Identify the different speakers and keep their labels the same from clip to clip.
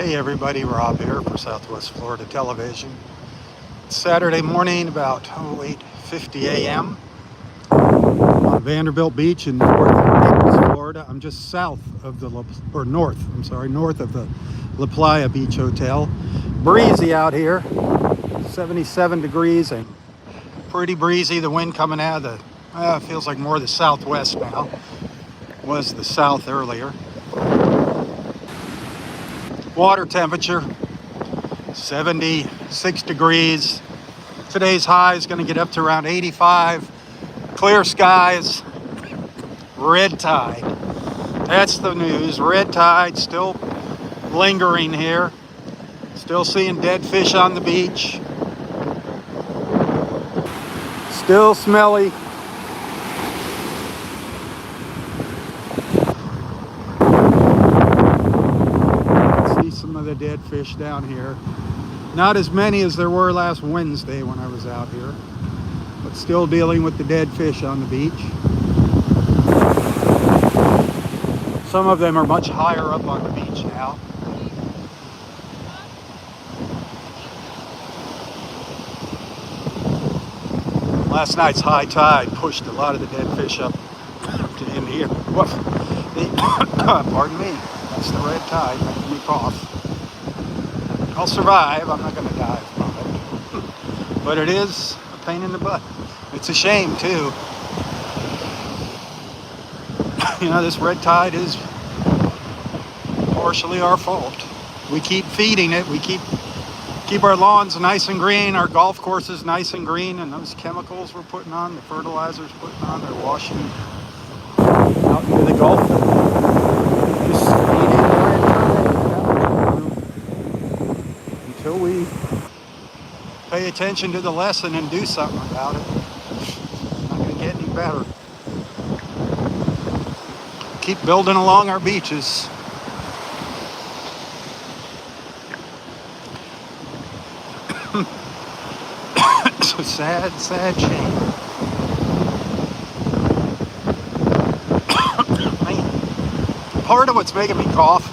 Speaker 1: Hey everybody, Rob here for Southwest Florida Television. It's Saturday morning about 8:50 a.m. on Vanderbilt Beach in north Naples, Florida. I'm just south of the, north of the La Playa Beach Hotel. Breezy out here, 77 degrees and pretty breezy. The wind coming out of the, feels like more the southwest now. Was the south earlier. Water temperature 76 degrees. Today's high is going to get up to around 85. Clear skies, red tide. That's the news. Red tide still lingering here. Still seeing dead fish on the beach. Still smelly. See some of the dead fish down here. Not as many as there were last Wednesday when I was out here, but still dealing with the dead fish on the beach. Some of them are much higher up on the beach now. Last night's high tide pushed a lot of the dead fish up to in here. Pardon me, that's the red tide making me cough. I'll survive, I'm not going to die from it. But it is a pain in the butt. It's a shame too. You know, this red tide is partially our fault. We keep feeding it, we keep our lawns nice and green, our golf courses nice and green, and those chemicals we're putting on, the fertilizers putting on, they're washing out into the Gulf. Just feeding the red tide until we pay attention to the lesson and do something about it. It's not going to get any better. Keep building along our beaches. It's a sad, sad shame. Part of what's making me cough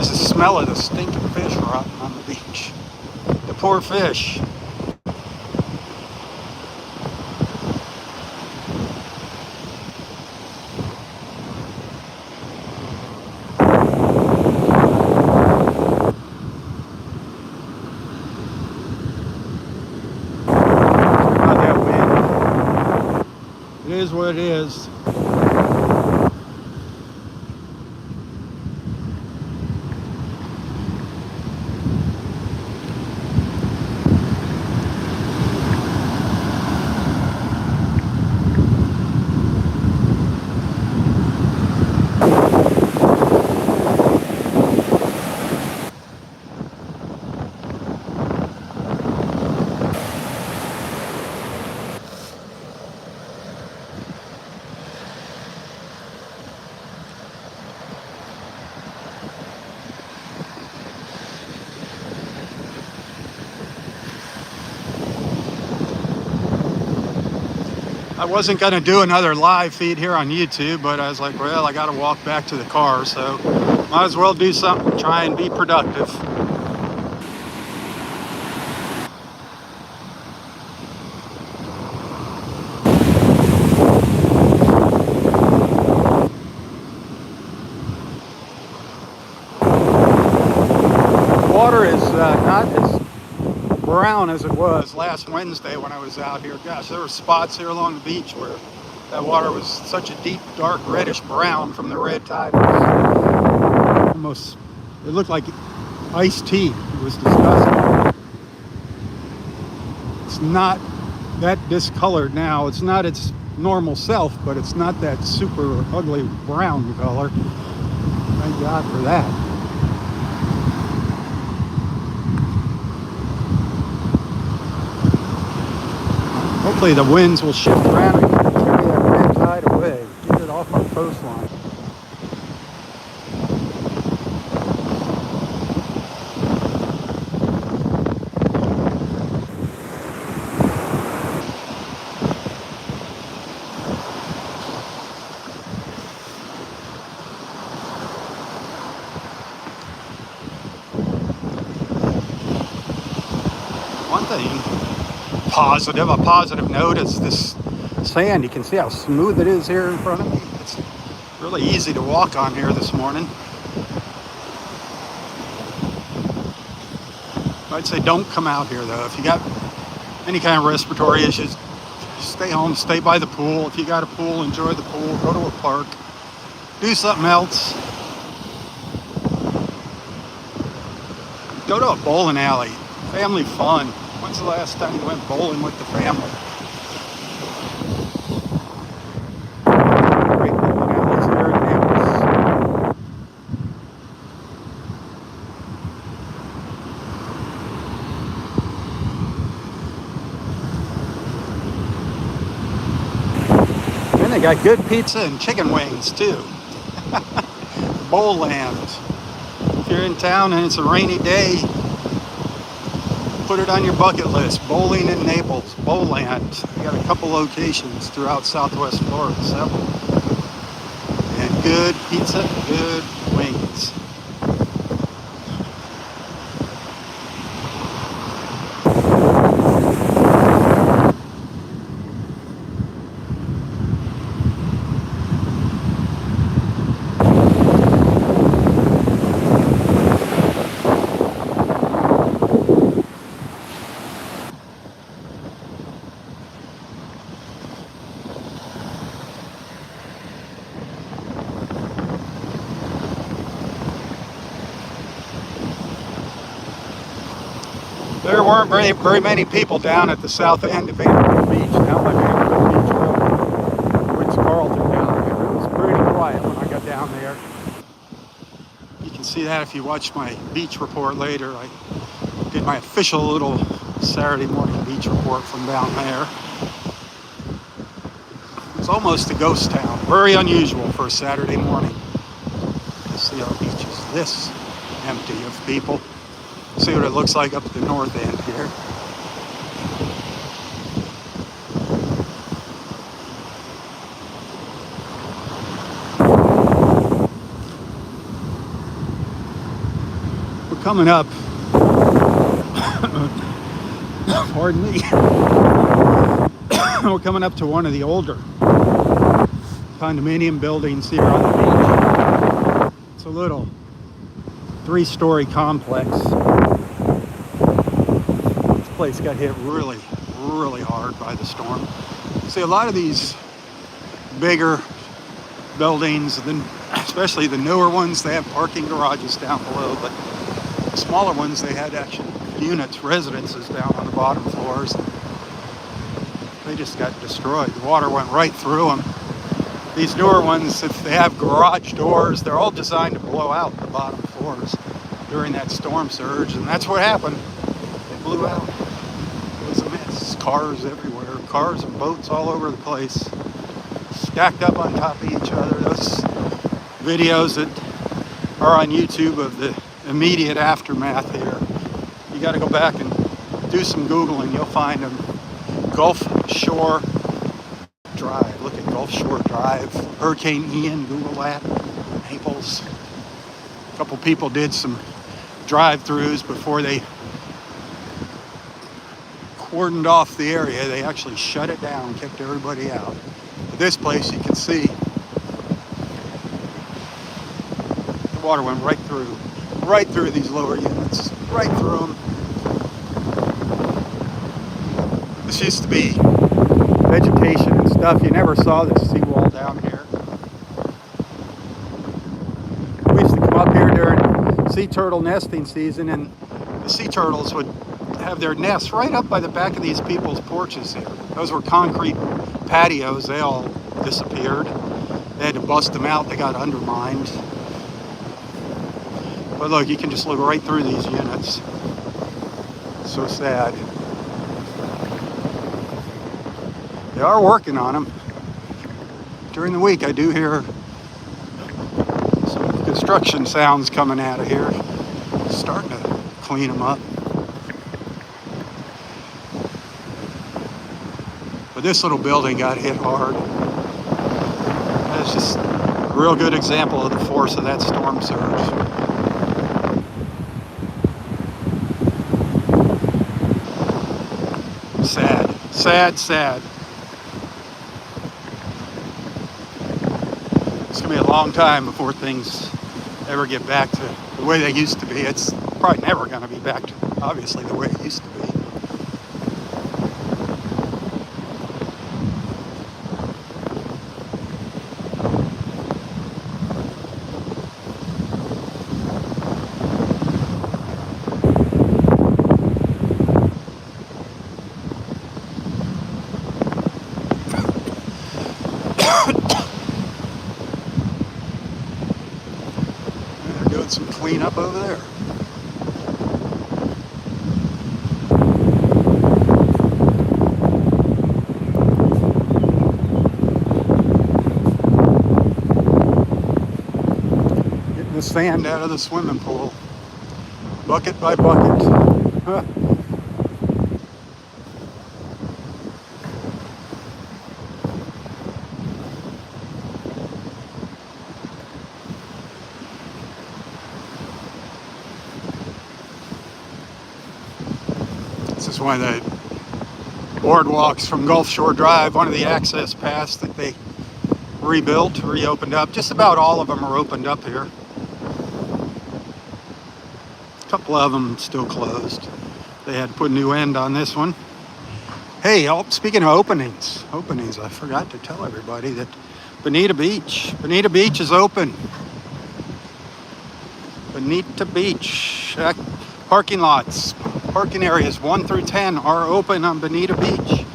Speaker 1: is the smell of the stinking fish rotting on the beach. The poor fish. It is what it is. I wasn't going to do another live feed here on YouTube, but I was like, well, I got to walk back to the car, so might as well do something, try and be productive. Water is not as brown as it was last Wednesday when I was out here. Gosh, there were spots here along the beach where that water was such a deep, dark, reddish brown from the red tide. Almost, it looked like iced tea. It was disgusting. It's not that discolored now. It's not its normal self, but it's not that super ugly brown color. Thank God for that. Hopefully the winds will shift around and carry that red tide away, get it off our coastline. One thing positive, a positive note is this sand. You can see how smooth it is here in front of me. It's really easy to walk on here this morning. I'd say don't come out here though. If you got any kind of respiratory issues, stay home, stay by the pool. If you got a pool, enjoy the pool, go to a park, do something else. Go to a bowling alley, family fun. When's the last time you went bowling with the family? Great bowling alleys here in Naples. And they got good pizza and chicken wings too. Bowland. If you're in town and it's a rainy day, put it on your bucket list. Bowling in Naples, Bowland. We got a couple locations throughout Southwest Florida, several. And good pizza, good wings. There weren't very many people down at the south end of Vanderbilt Beach, down by Vanderbilt Beach Road, Ritz-Carlton down there. It was pretty quiet when I got down there. You can see that if you watch my beach report later. I did my official little Saturday morning beach report from down there. It's almost a ghost town. Very unusual for a Saturday morning. See our beach is this empty of people. See what it looks like up at the north end here. We're coming up, pardon me, we're coming up to one of the older condominium buildings here on the beach. It's a little 3-story complex. This place got hit really hard by the storm. See, a lot of these bigger buildings, especially the newer ones, they have parking garages down below, but the smaller ones, they had actual units, residences down on the bottom floors. They just got destroyed. The water went right through them. These newer ones, if they have garage doors, they're all designed to blow out the bottom floors during that storm surge, and that's what happened. They blew out. It was a mess. Cars everywhere, cars and boats all over the place, stacked up on top of each other. Those videos that are on YouTube of the immediate aftermath here, you got to go back and do some Googling. You'll find them. Gulf Shore Drive. Look at Gulf Shore Drive. Hurricane Ian, Google that. Naples. A couple people did some drive-throughs before they cordoned off the area. They actually shut it down, kept everybody out. But this place, you can see the water went right through these lower units, right through them. This used to be vegetation and stuff. You never saw this seawall down here. We used to come up here during sea turtle nesting season, and the sea turtles would have their nests right up by the back of these people's porches here. Those were concrete patios. They all disappeared. They had to bust them out. They got undermined. But look, you can just look right through these units. So sad. They are working on them. During the week, I do hear some construction sounds coming out of here. Starting to clean them up. But this little building got hit hard. That's just a real good example of the force of that storm surge. Sad, sad. It's gonna be a long time before things ever get back to the way they used to be. It's probably never gonna be back to, obviously, the way it used to be. They're doing some cleanup over there. Getting the sand out of the swimming pool, bucket by bucket. Huh. This is one of the boardwalks from Gulf Shore Drive, one of the access paths that they reopened up. Just about all of them are opened up here. A couple of them still closed. They had to put a new end on this one. Hey, speaking of openings, I forgot to tell everybody that Bonita Beach is open. Bonita Beach. Parking lots, parking areas 1 through 10 are open on Bonita Beach.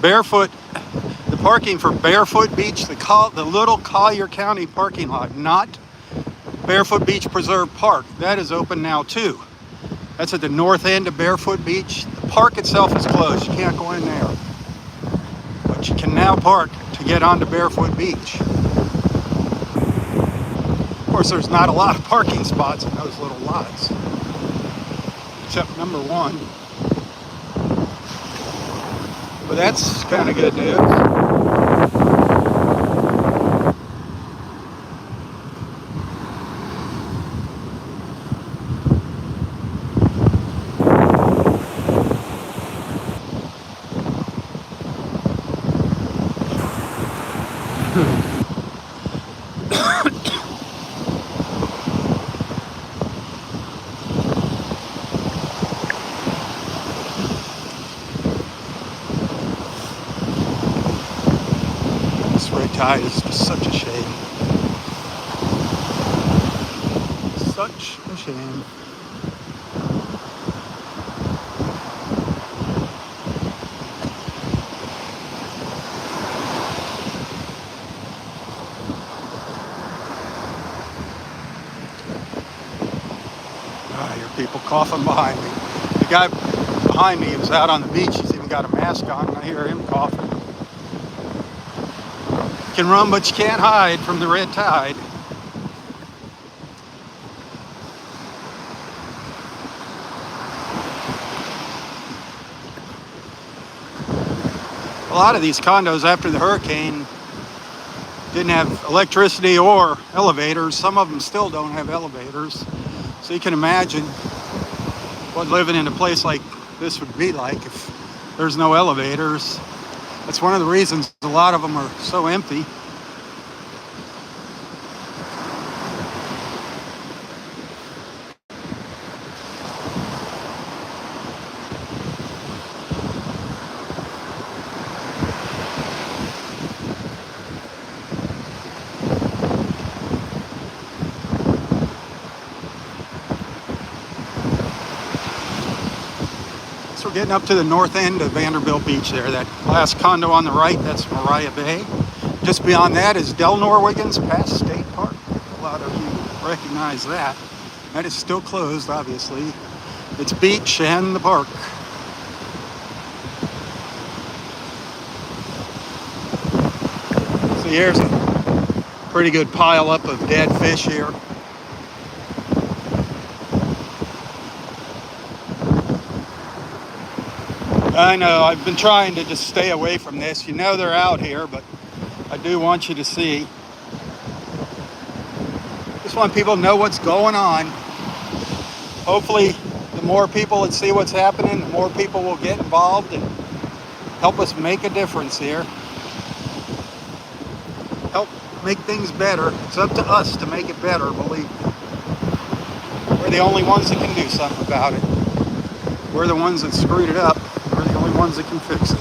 Speaker 1: Barefoot, the parking for Barefoot Beach, the little Collier County parking lot, not Barefoot Beach Preserve Park, that is open now too. That's at the north end of Barefoot Beach. The park itself is closed, you can't go in there. But you can now park to get onto Barefoot Beach. Of course, there's not a lot of parking spots in those little lots, except number 1. But that's kind of good news. Tide is just such a shame. Such a shame. I hear people coughing behind me. The guy behind me was out on the beach. He's even got a mask on, and I hear him coughing. You can run, but you can't hide from the red tide. A lot of these condos after the hurricane didn't have electricity or elevators. Some of them still don't have elevators. So you can imagine what living in a place like this would be like if there's no elevators. That's one of the reasons a lot of them are so empty. So we're getting up to the north end of Vanderbilt Beach there. That last condo on the right, that's Mariah Bay. Just beyond that is Del Norwigan's Pass State Park. A lot of you recognize that. That is still closed, obviously. It's beach and the park. So here's a pretty good pile up of dead fish here. I know, I've been trying to just stay away from this. You know they're out here, but I do want you to see. Just want people to know what's going on. Hopefully The more people that see what's happening, the more people will get involved and help us make a difference here. Help make things better. It's up to us to make it better, believe me. We're the only ones that can do something about it. We're the ones that screwed it up. We're the only ones that can fix it.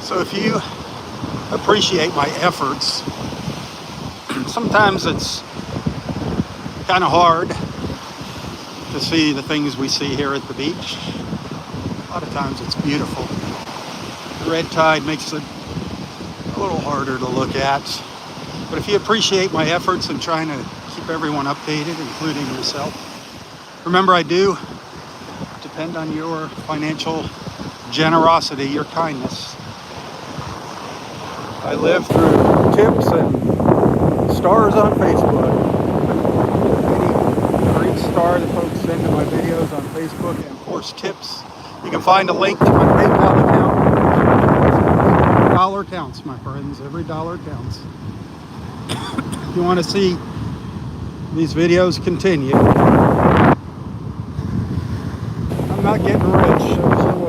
Speaker 1: So if you appreciate my efforts, sometimes it's kind of hard to see the things we see here at the beach. A lot of times it's beautiful. The red tide makes it a little harder to look at. But if you appreciate my efforts in trying to keep everyone updated, including yourself, remember I do depend on your financial generosity, your kindness. I live through tips and stars on Facebook. For each star that folks send to my videos on Facebook, and of course tips. You can find a link to my PayPal account. Every dollar counts, my friends. Every dollar counts. If you want to see these videos continue, I'm not getting rich, I wish I was.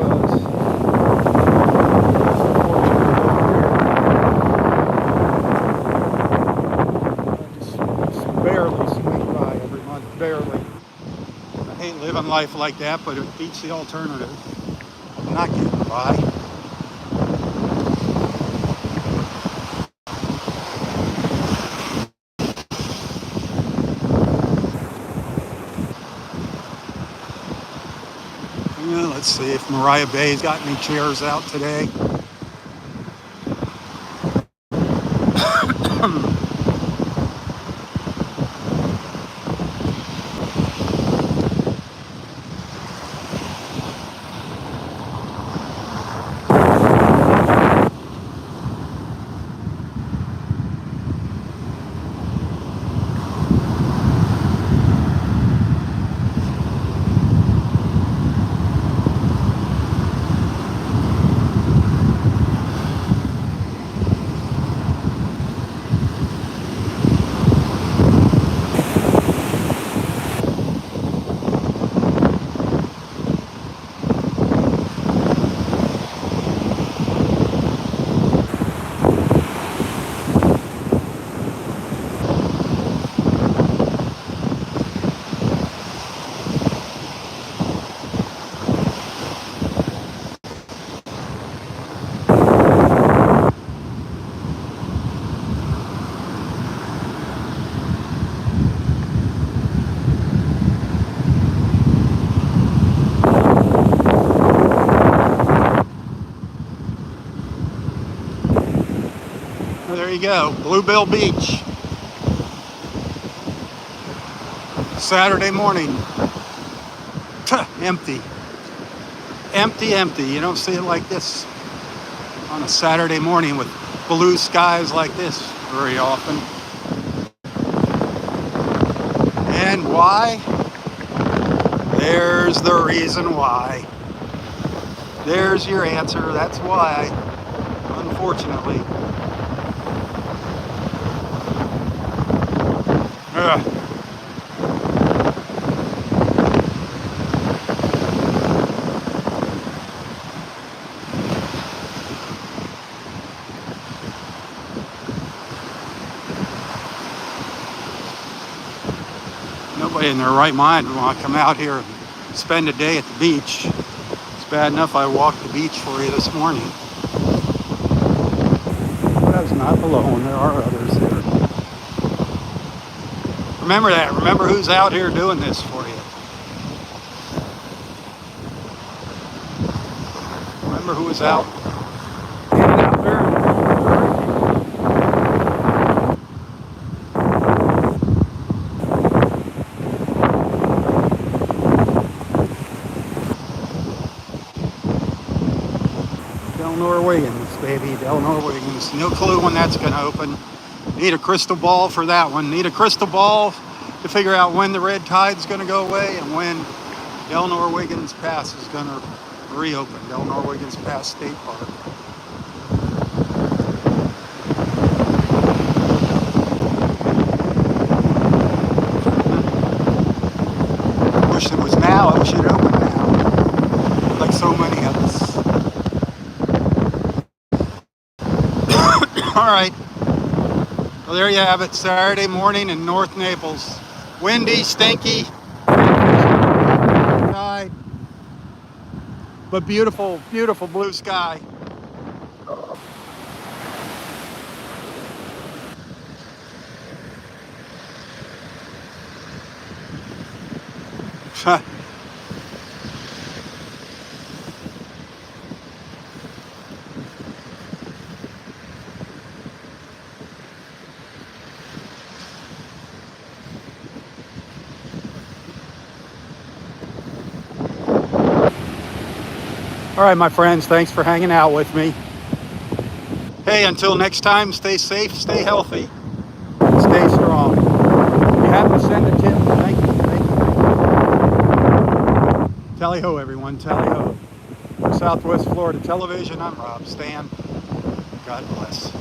Speaker 1: Barely squeak by every month, barely. I hate living life like that, but it beats the alternative. I'm not getting by. Yeah, let's see if Mariah Bay's got any chairs out today. Well, there you go, Bluebell Beach. Saturday morning. Empty. Empty, empty. You don't see it like this on a Saturday morning with blue skies like this very often. And why? There's the reason why. There's your answer. That's why, unfortunately. Ugh. Nobody in their right mind would want to come out here and spend a day at the beach. It's bad enough I walked the beach for you this morning. But I was not alone. There are others here. Remember that. Remember who's out here doing this for you. Remember who was out standing out there. Del Norwegians, baby. Del Norwegians. No clue when that's going to open. Need a crystal ball for that one. Need a crystal ball to figure out when the red tide's going to go away and when Del Norwegians Pass is going to reopen. Del Norwegians Pass State Park. Wish it was now. I wish it opened now. Like so many of us. All right. Well, there you have it. Saturday morning in North Naples. Windy, stinky, tide, but beautiful, beautiful blue sky. All right, my friends, thanks for hanging out with me. Hey, until next time, stay safe, stay healthy, stay strong. If you happen to send a tip, thank you, thank you, thank you. Tally ho, everyone, tally ho. Southwest Florida Television, I'm Rob. Stan, God bless.